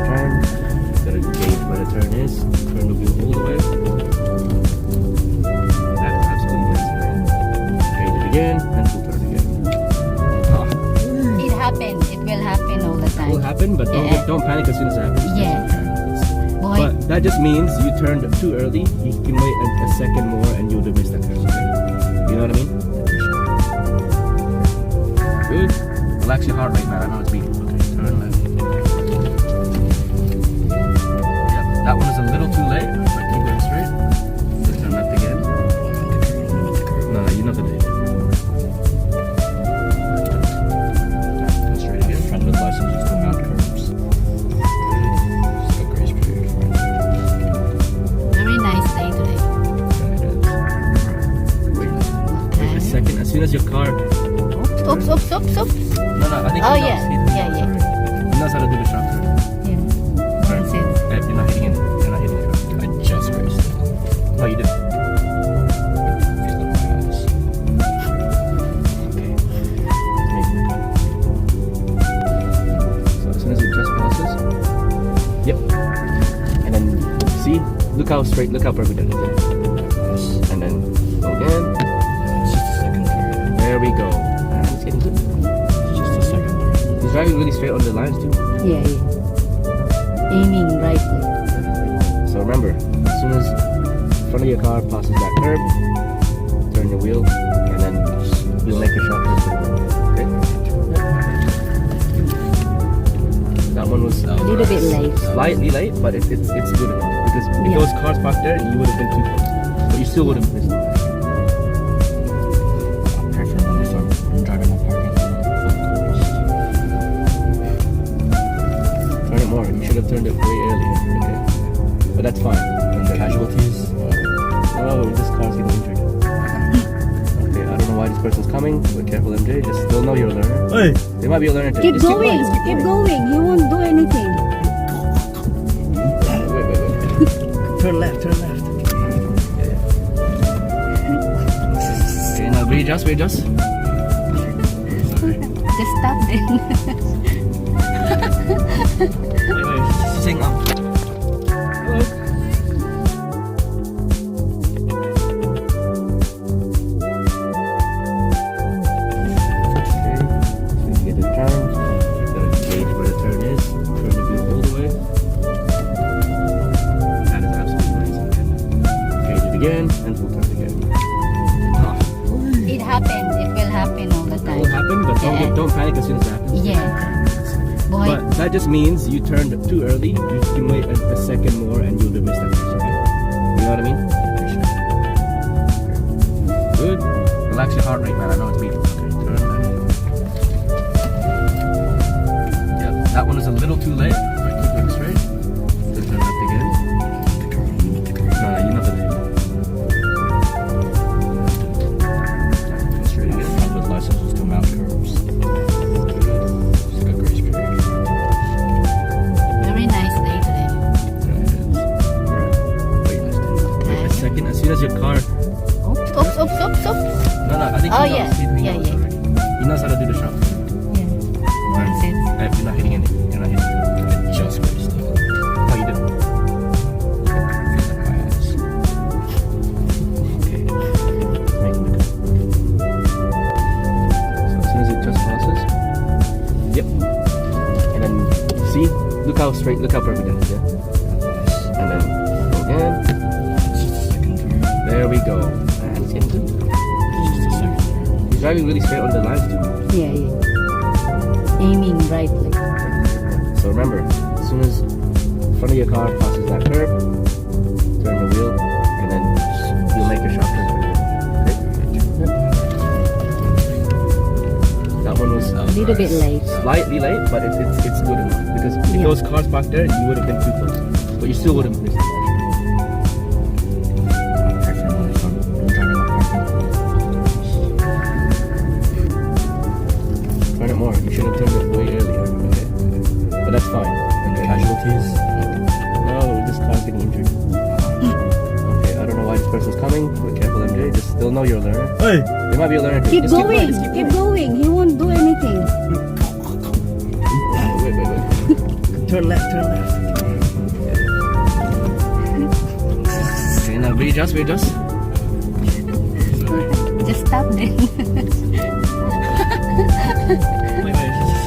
turn. Gotta gauge where the turn is. Turn the wheel all the way. That is absolutely nice. Gauge it again and full turn again. It happened. It will happen all the It time. will happen, but don't panic as soon as it happens. Yeah. Boy, But that just means you turned too early. You can wait a second more and you would have missed that turn. You know what I mean? Good. Relax your heart rate, man. I know it's beating. Okay, turn left. Yep, that one is a little too late, but keep going straight. So turn left again. No, you're not gonna hit it. Go straight again. Friend with license is still mount curves. Still grace period for it. very nice day today. Wait a second. As soon as your car. Oops. No, I think Oh, he knows. yeah. He Yeah. He knows how to do the sharp turn. Yeah. That's it. You're not hitting it. You're not hitting it. I just raced it. Oh, you did. Feeling my eyes. Okay. So as soon as it just passes. Yep. And then see, look how straight, look how perfect that is. And then go again. It's just a second turn. There we go. And it's getting good. It's just a second turn. He's driving really straight on the lines too. Yeah. Aiming rightly. So remember, as soon as front of your car passes that curb, turn your wheel, and then you'll make a sharp turn pretty well. Okay? That one was A little bit late. slightly late, but it's good enough. Because if Yeah. those cars parked there, you would have been too close. But you still would have missed them. I prefer when they start driving my parking lot. Turn it more. You should have turned it way earlier. Okay? But that's fine. And the casualties. Oh, this car's getting injured. Okay, I don't know why this person's coming, but careful, MJ. Just they'll know you're a learner. Hey! They might be a learner too. Keep Just going. just Keep going. He won't do anything. Wait. Turn left. Okay, now readjust. Just stop then. Wait. Sing up. Hello. Okay, so you get the turn. Gotta gauge where the turn is. Turn the wheel all the way. That is absolutely nice. Gauge it again and full turn again. It happened. It will happen all the It time. will happen, but Yeah. don't panic as soon as it happens. Yeah. Boy, But that just means you turned too early. You can wait a second more and you would have missed that first. Okay? You know what I mean? Good. Relax your heart rate, man. I know it's beating. Okay, turn left. Yep, that one is a little too late. But keep going straight. Then turn left again. No, you're not gonna hit it. Go straight again. Friend with license is still mount curves. Still grace period for it. very nice day today. Wait a second. As soon as your car. Oops. No, I think Oh, he knows. yeah. He knows Yeah. already. He knows how to do the sharp turn. Yeah. That's it. You're not hitting it. You're not hitting it. I just raced it. Oh, you did. Feeling my eyes. Okay. Making the cut. So as soon as it just passes. Yep. And then see, look how straight, look how perfect that is. Yeah. And then go again. It's just a second turn. There we go. And it's getting good. It's just a second turn. He's driving really straight on the lines too. Yeah. Aiming rightly. So remember, as soon as front of your car passes that curb, turn the wheel, and then you'll make a sharp turn. Okay? That one was A little bit late. slightly late, but it's good enough. Because if Yeah. those cars parked there, you would have been too close. But you still would have missed them. I prefer when they start driving my parking lot. Turn it more. You should have turned it way earlier. Okay? But that's fine. And the casualties. No, this car's getting injured. Okay, I don't know why this person's coming, but careful, MJ. Just they'll know you're a learner. Hey! They might be a learner too. Keep Just going. Keep Keep going. He won't do anything. Wait. Turn left, turn left. Okay, now readjust. Just stop then. Wait,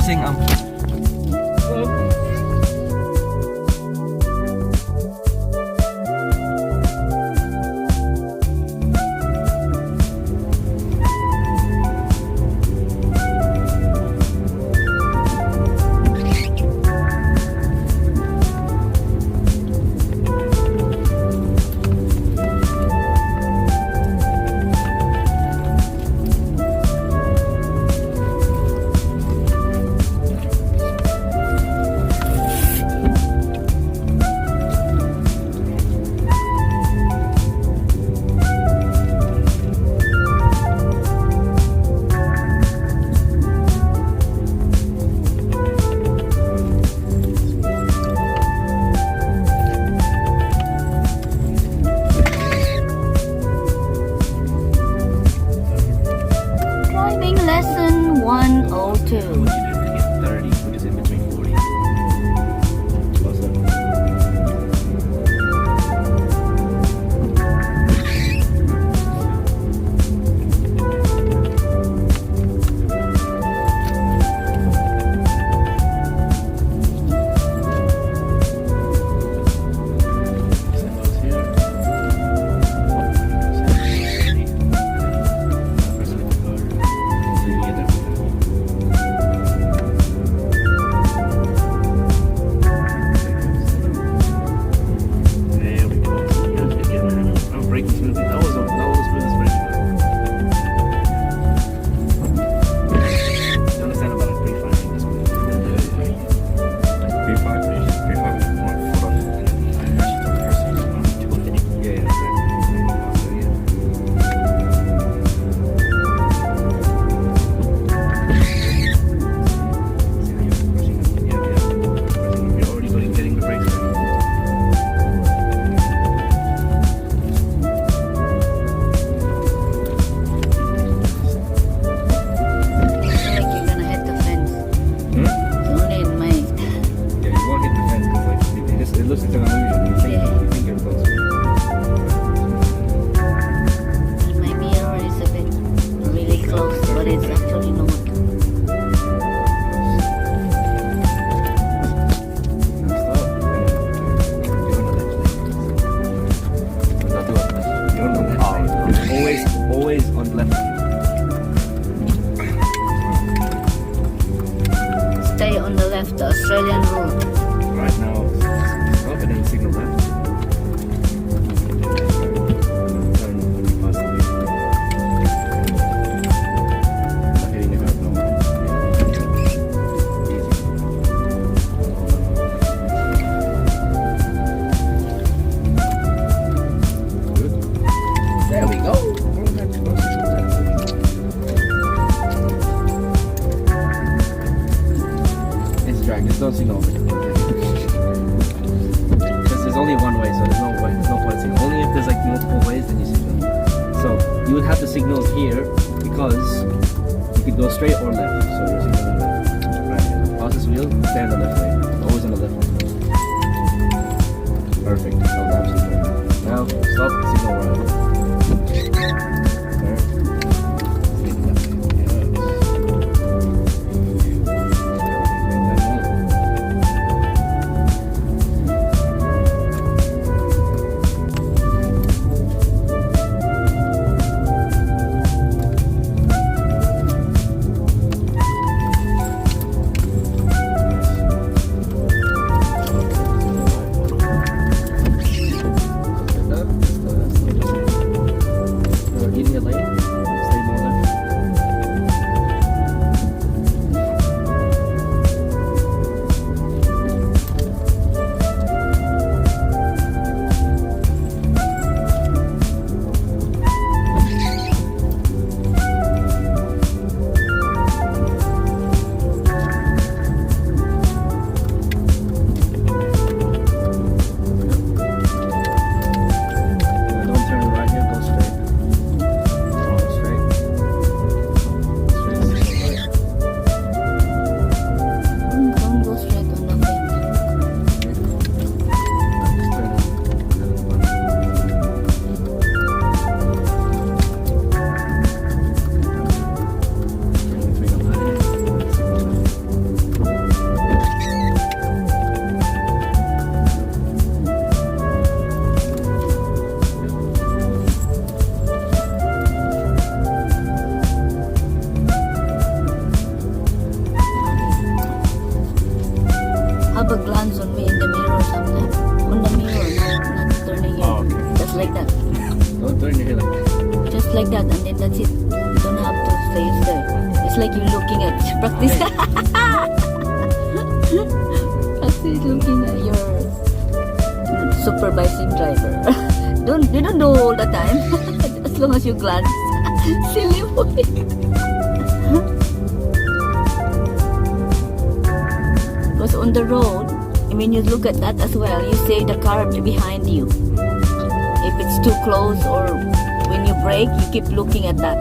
sing Driving lesson 102. What you do to get 30, which is in between 40. Close up. There we go. I'm breaking smoothly. That was really smooth. You understand about like pre-firing this way? Pre-five with one foot on it, and then I actually took the first thing to it. Yeah, exactly. So, yeah. See how you're pushing up? Yeah. You're already getting the brakes ready. Like you're gonna hit the fence. Hmm? Only in my. Yeah, you won't hit the fence because like, it looks like an illusion. You think you're close. My mirror is a bit really close, but it's actually not. Now stop. You're on the left lane. Not the left lane. You're on the left lane. Always on the left lane. Stay on the left, the Australian road. Right now, stop and then signal left. Turn when you pass the wheel. Not hitting the curb, no. Easy. Good. There we go. It's drag. Just don't signal over it. Because there's only one way, so there's no point signaling. Only if there's like multiple ways, then you signal. So you would have to signal here because you could go straight or left. So you're signaling left. Right. Pass this wheel, stay on the left lane. Always on the left lane. Perfect. That was absolutely perfect. Now stop, signal right. There. Signal left lane. Yes. a glance on me in the mirror sometimes. On the mirror, not turning it. Oh, okay. Just like that. Don't turn your head like that. Just like that, and then that's it. You don't have to stay there. It's like you're looking at practice. Practice looking at your supervising driver. You don't do all the time. As long as you glance. Silly boy. Because on the road, when you look at that as well, you see the car behind you. If it's too close or when you brake, you keep looking at that.